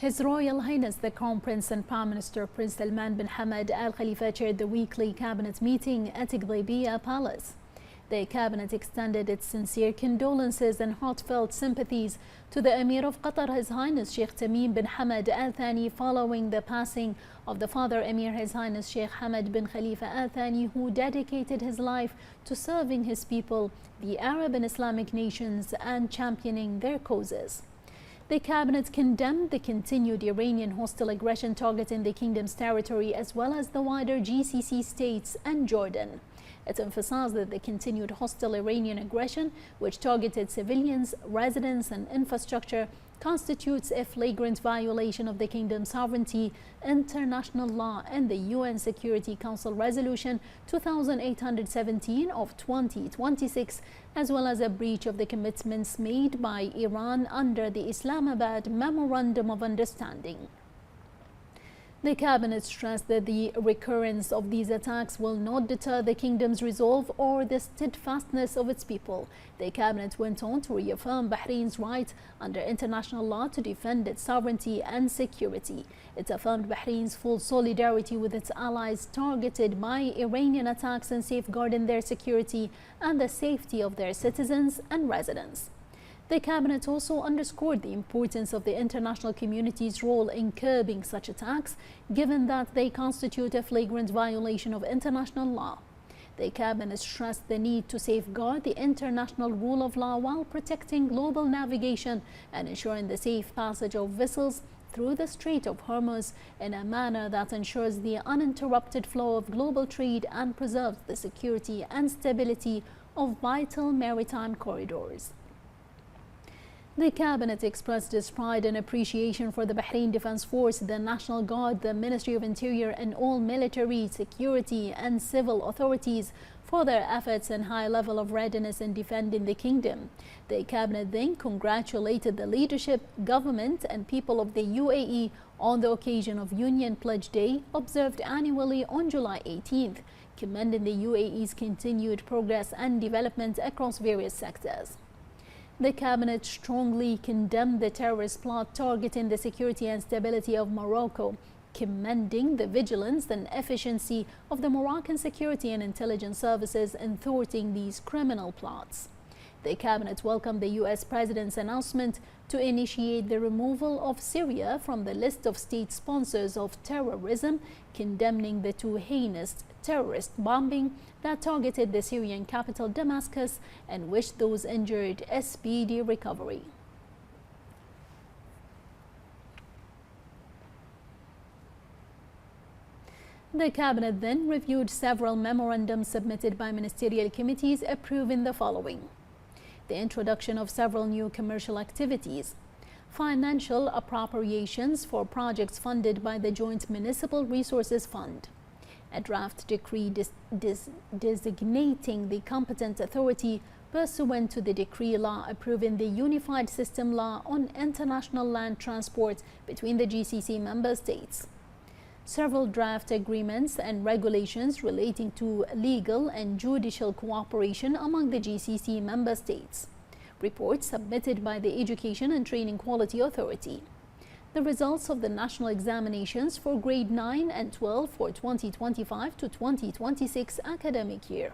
His Royal Highness the Crown Prince and Prime Minister Prince Salman bin Hamad Al Khalifa chaired the weekly cabinet meeting at Ghlibia Palace. The cabinet extended its sincere condolences and heartfelt sympathies to the Emir of Qatar, His Highness Sheikh Tamim bin Hamad Al Thani, following the passing of the father Emir His Highness Sheikh Hamad bin Khalifa Al Thani, who dedicated his life to serving his people, the Arab and Islamic nations, and championing their causes. The cabinet condemned the continued Iranian hostile aggression targeting the kingdom's territory as well as the wider GCC states and Jordan. It emphasized that the continued hostile Iranian aggression, which targeted civilians, residents, and infrastructure, constitutes a flagrant violation of the kingdom's sovereignty, international law, and the UN Security Council Resolution 2817 of 2026, as well as a breach of the commitments made by Iran under the Islamabad Memorandum of Understanding. The cabinet stressed that the recurrence of these attacks will not deter the kingdom's resolve or the steadfastness of its people. The cabinet went on to reaffirm Bahrain's right under international law to defend its sovereignty and security. It affirmed Bahrain's full solidarity with its allies targeted by Iranian attacks and safeguarding their security and the safety of their citizens and residents. The cabinet also underscored the importance of the international community's role in curbing such attacks, given that they constitute a flagrant violation of international law. The cabinet stressed the need to safeguard the international rule of law while protecting global navigation and ensuring the safe passage of vessels through the Strait of Hormuz in a manner that ensures the uninterrupted flow of global trade and preserves the security and stability of vital maritime corridors. The cabinet expressed its pride and appreciation for the Bahrain Defense Force, the National Guard, the Ministry of Interior, and all military, security, and civil authorities for their efforts and high level of readiness in defending the kingdom. The cabinet then congratulated the leadership, government, and people of the UAE on the occasion of Union Pledge Day, observed annually on July 18th, commending the UAE's continued progress and development across various sectors. The cabinet strongly condemned the terrorist plot targeting the security and stability of Morocco, commending the vigilance and efficiency of the Moroccan security and intelligence services in thwarting these criminal plots. The cabinet welcomed the U.S. President's announcement to initiate the removal of Syria from the list of state sponsors of terrorism, condemning the two heinous terrorist bombing that targeted the Syrian capital Damascus, and wished those injured a speedy recovery. The cabinet then reviewed several memorandums submitted by ministerial committees approving the following: the introduction of several new commercial activities, financial appropriations for projects funded by the Joint Municipal Resources Fund, a draft decree designating the competent authority pursuant to the decree law approving the Unified System Law on International Land Transport between the GCC member states, several draft agreements and regulations relating to legal and judicial cooperation among the GCC member states, reports submitted by the Education and Training Quality Authority, the results of the national examinations for grade 9 and 12 for 2025 to 2026 academic year,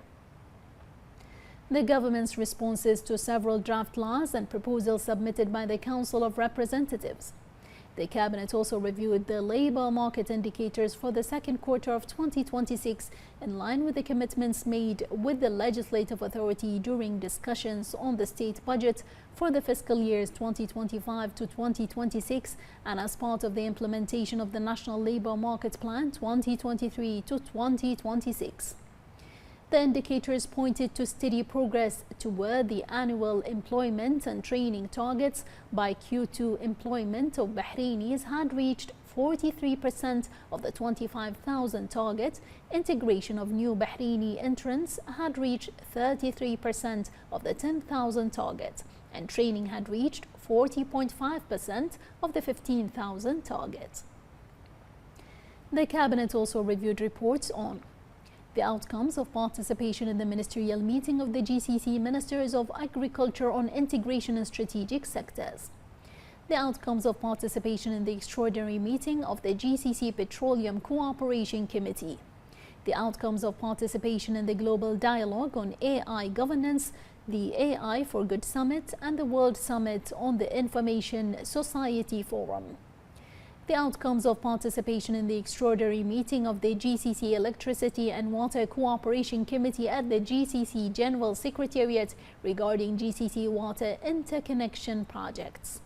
the government's responses to several draft laws and proposals submitted by the Council of Representatives. The cabinet also reviewed the labor market indicators for the second quarter of 2026 in line with the commitments made with the legislative authority during discussions on the state budget for the fiscal years 2025 to 2026 and as part of the implementation of the National Labor Market Plan 2023 to 2026. The indicators pointed to steady progress toward the annual employment and training targets. By Q2, employment of Bahrainis had reached 43% of the 25,000 target, integration of new Bahraini entrants had reached 33% of the 10,000 target, and training had reached 40.5% of the 15,000 target. The cabinet also reviewed reports on the outcomes of participation in the ministerial meeting of the GCC Ministers of Agriculture on integration in strategic sectors, The outcomes of participation in the extraordinary meeting of the GCC Petroleum Cooperation Committee. The outcomes of participation in the Global Dialogue on AI Governance, the AI for Good Summit, and the World Summit on the Information Society Forum. The outcomes of participation in the extraordinary meeting of the GCC Electricity and Water Cooperation Committee at the GCC General Secretariat regarding GCC water interconnection projects.